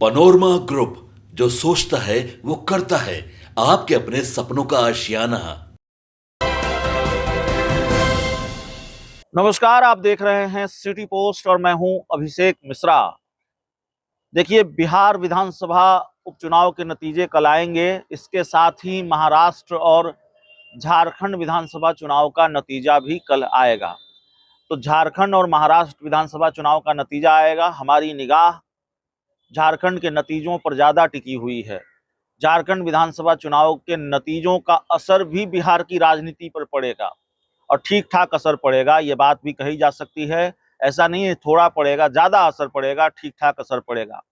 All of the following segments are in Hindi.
पनोरमा ग्रुप, जो सोचता है वो करता है। आपके अपने सपनों का आशियाना। नमस्कार, आप देख रहे हैं सिटी पोस्ट और मैं हूं अभिषेक मिश्रा। देखिए, बिहार विधानसभा उपचुनाव के नतीजे कल आएंगे। इसके साथ ही महाराष्ट्र और झारखंड विधानसभा चुनाव का नतीजा भी कल आएगा। तो झारखंड और महाराष्ट्र विधानसभा चुनाव का नतीजा आएगा। हमारी निगाह झारखंड के नतीजों पर ज्यादा टिकी हुई है। झारखंड विधानसभा चुनाव के नतीजों का असर भी बिहार की राजनीति पर पड़ेगा और ठीक ठाक असर पड़ेगा, ये बात भी कही जा सकती है। ऐसा नहीं है थोड़ा पड़ेगा, ज्यादा असर पड़ेगा, ठीक ठाक असर पड़ेगा।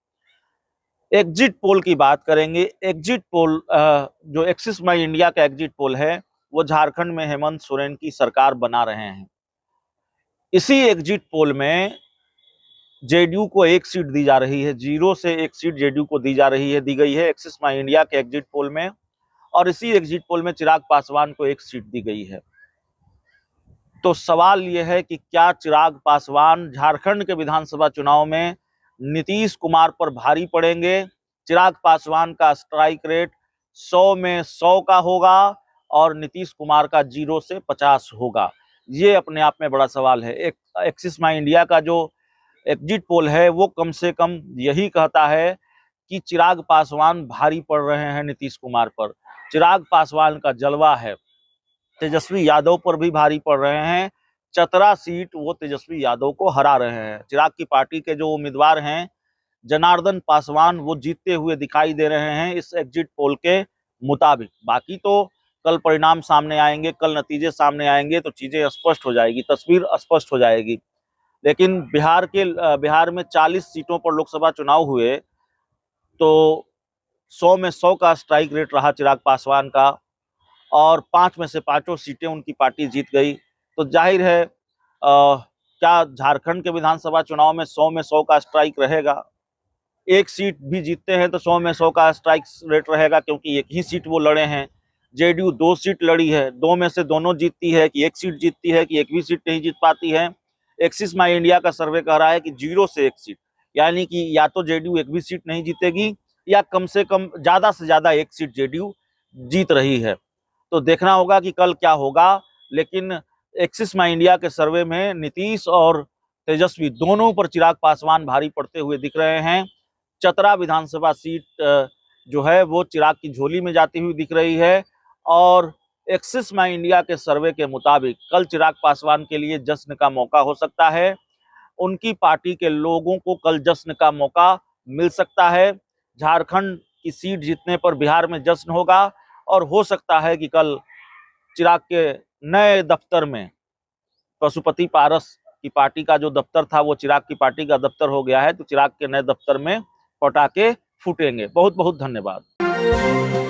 एग्जिट पोल की बात करेंगे। एग्जिट पोल जो एक्सिस माई इंडिया का एग्जिट पोल है, वो झारखंड में हेमंत सोरेन की सरकार बना रहे हैं। इसी एग्जिट पोल में जेडीयू को एक सीट दी जा रही है, 0 से एक सीट जेडीयू को दी गई है एक्सिस माई इंडिया के एग्जिट पोल में। और इसी एग्जिट पोल में चिराग पासवान को एक सीट दी गई है। तो सवाल यह है कि क्या चिराग पासवान झारखंड के विधानसभा चुनाव में नीतीश कुमार पर भारी पड़ेंगे? चिराग पासवान का स्ट्राइक रेट 100 में 100 का होगा और नीतीश कुमार का 0 से 50 होगा। ये अपने आप में बड़ा सवाल है। एक एक्सिस माई इंडिया का जो एग्जिट पोल है वो कम से कम यही कहता है कि चिराग पासवान भारी पड़ रहे हैं नीतीश कुमार पर। चिराग पासवान का जलवा है, तेजस्वी यादव पर भी भारी पड़ रहे हैं। चतरा सीट वो तेजस्वी यादव को हरा रहे हैं। चिराग की पार्टी के जो उम्मीदवार हैं जनार्दन पासवान, वो जीतते हुए दिखाई दे रहे हैं इस एग्जिट पोल के मुताबिक। बाकी तो कल परिणाम सामने आएंगे, कल नतीजे सामने आएंगे तो चीजें स्पष्ट हो जाएगी, तस्वीर स्पष्ट हो जाएगी। लेकिन बिहार में 40 सीटों पर लोकसभा चुनाव हुए तो 100 में 100 का स्ट्राइक रेट रहा चिराग पासवान का और 5 में से 5 सीटें उनकी पार्टी जीत गई। तो जाहिर है क्या झारखंड के विधानसभा चुनाव में 100 में 100 का स्ट्राइक रहेगा? एक सीट भी जीतते हैं तो 100 में 100 का स्ट्राइक रेट रहेगा, क्योंकि एक ही सीट वो लड़े हैं। जेडीयू 2 सीट लड़ी है, 2 में से दोनों जीतती है कि एक सीट जीतती है कि एक भी सीट नहीं जीत पाती है। एक्सिस माई इंडिया का सर्वे कह रहा है कि 0 से 1 सीट, यानी कि या तो जेडीयू एक भी सीट नहीं जीतेगी या कम से कम ज्यादा से ज्यादा एक सीट जेडीयू जीत रही है। तो देखना होगा कि कल क्या होगा। लेकिन एक्सिस माई इंडिया के सर्वे में नीतीश और तेजस्वी दोनों पर चिराग पासवान भारी पड़ते हुए दिख रहे हैं। चतरा विधानसभा सीट जो है वो चिराग की झोली में जाती हुई दिख रही है। और एक्सिस माई इंडिया के सर्वे के मुताबिक कल चिराग पासवान के लिए जश्न का मौका हो सकता है। उनकी पार्टी के लोगों को कल जश्न का मौका मिल सकता है। झारखंड की सीट जीतने पर बिहार में जश्न होगा और हो सकता है कि कल चिराग के नए दफ्तर में, पशुपति पारस की पार्टी का जो दफ्तर था वो चिराग की पार्टी का दफ्तर हो गया है, तो चिराग के नए दफ्तर में पटाखे फूटेंगे। बहुत बहुत धन्यवाद।